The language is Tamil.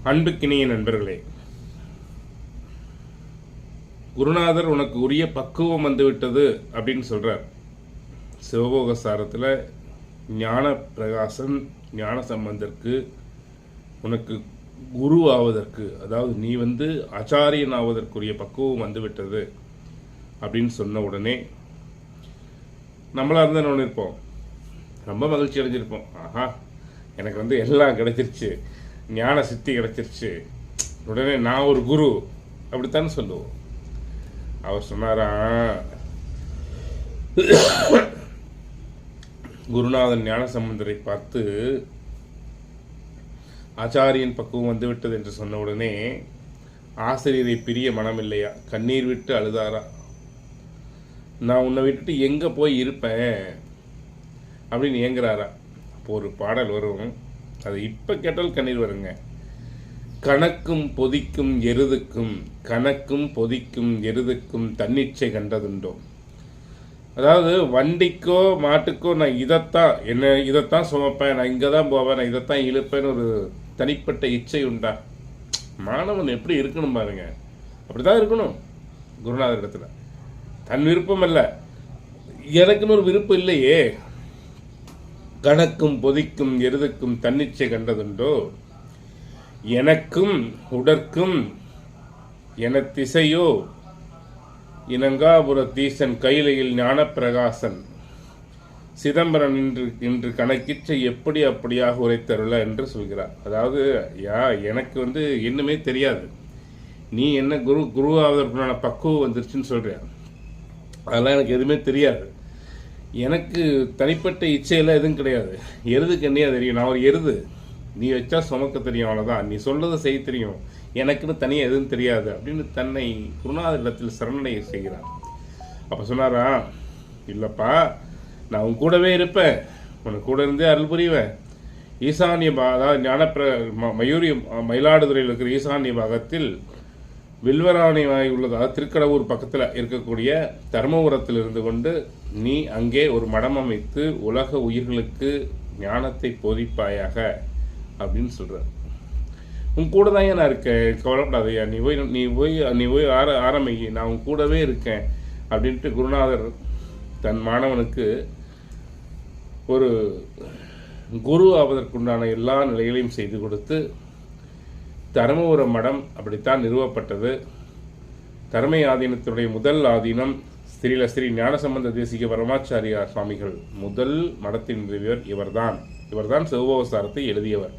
அன்புக்கினிய நண்பர்களே, குருநாதர் உனக்கு உரிய பக்குவம் வந்துவிட்டது அப்படின்னு சொல்றார். சிவபோக சாரத்தில் ஞான பிரகாசன் ஞான சம்பந்தருக்கு உனக்கு குரு ஆவதற்கு, அதாவது நீ ஆச்சாரியன் ஆவதற்குரிய பக்குவம் வந்துவிட்டது அப்படின்னு சொன்ன உடனே நம்மளா இருந்தால் ஒன்று இருப்போம், ரொம்ப மகிழ்ச்சி அடைஞ்சிருப்போம். ஆஹா, எனக்கு எல்லாம் கிடைச்சிருச்சு, ஞான சித்தி கிடைச்சிருச்சு, உடனே நான் ஒரு குரு அப்படித்தானே சொல்லுவோம். அவர் சொன்னாரா, குருநாதன் ஞான சம்பந்தரை பார்த்து ஆச்சாரியன் பக்குவம் வந்துவிட்டது என்று சொன்ன உடனே ஆசிரியரை பிரிய மனம் இல்லையா, கண்ணீர் விட்டு அழுதாரா. நான் உன்னை விட்டுட்டு எங்க போய் இருப்பேன் அப்படின்னு ஏங்குறாரா. அப்போ ஒரு பாடல் வரும், அது இப்ப கேட்டால் கண்ணீர் வருங்க. கணக்கும் பொதிக்கும் எருதுக்கும், கணக்கும் பொதிக்கும் எருதுக்கும் தன்னிச்சை கண்டதுண்டோ. அதாவது வண்டிக்கோ மாட்டுக்கோ நான் இதைத்தான் சுமப்பேன், நான் இங்கே தான் போவேன், நான் இதைத்தான் இழுப்பேன்னு ஒரு தனிப்பட்ட இச்சை உண்டா? மாணவன் எப்படி இருக்கணும் பாருங்க, அப்படிதான் இருக்கணும். குருநாதர் இடத்துல தன் விருப்பம் அல்ல, எனக்குன்னு ஒரு விருப்பம் இல்லையே. கணக்கும் பொதிக்கும் எருதுக்கும் தன்னிச்சை கண்டதுண்டோ, எனக்கும் உடற்கும் என திசையோ இனங்காபுர தீசன் கையிலையில் ஞானப்பிரகாசன் சிதம்பரம் இன்று கணக்கிற்ற எப்படி அப்படியாக உரைத்தருள என்று சொல்கிறார். அதாவது எனக்கு இன்னுமே தெரியாது, நீ என்ன குருவாவதற்குண்டான பக்குவம் வந்துருச்சுன்னு சொல்றியா, அதெல்லாம் எனக்கு எதுவுமே தெரியாது. எனக்கு தனிப்பட்ட இச்சையெல்லாம் எதுவும் கிடையாது. எருதுக்கு என்னையா தெரியும், நான் ஒரு எருது, நீ வச்சா சுமக்க தெரியும், அவ்வளோதான், நீ சொல்றதை செய்ய தெரியும், எனக்குன்னு தனியாக எதுவும் தெரியாது அப்படின்னு தன்னை குருநாதரிடத்தில் சரணடைய செய்கிறார். அப்போ சொன்னாரா, இல்லைப்பா, நான் உன் கூடவே இருப்பேன், உனக்கு கூட இருந்தே அருள் புரிவேன். ஈசானிய அதாவது மயிலாடுதுறையில் இருக்கிற ஈசானிய பாகத்தில் வில்வராணியாய் உள்ளதாக திருக்கடவுர் பக்கத்தில் இருக்கக்கூடிய தர்மபுரத்தில் இருந்து கொண்டு நீ அங்கே ஒரு மடம் அமைத்து உலக உயிர்களுக்கு ஞானத்தை போதிப்பாயாக அப்படின்னு சொல்கிறார். உன் கூட தான் நான் இருக்கேன், கவலைப்படாதையா, நீ போய் ஆரம்பி, நான் உன் கூடவே இருக்கேன் அப்படின்ட்டு குருநாதர் தன் மாணவனுக்கு ஒரு குரு ஆவதற்குண்டான எல்லா நிலைகளையும் செய்து கொடுத்து தர்மபுரம் மடம் அப்படித்தான் நிறுவப்பட்டது. தர்ம ஆதீனத்தினுடைய முதல் ஆதீனம் ஸ்ரீ ஞானசம்பந்த தேசிக பரமாச்சாரியார் சுவாமிகள் முதல் மடத்தின் நிறுவியவர் இவர்தான் சிவபோக சாரத்தை எழுதியவர்.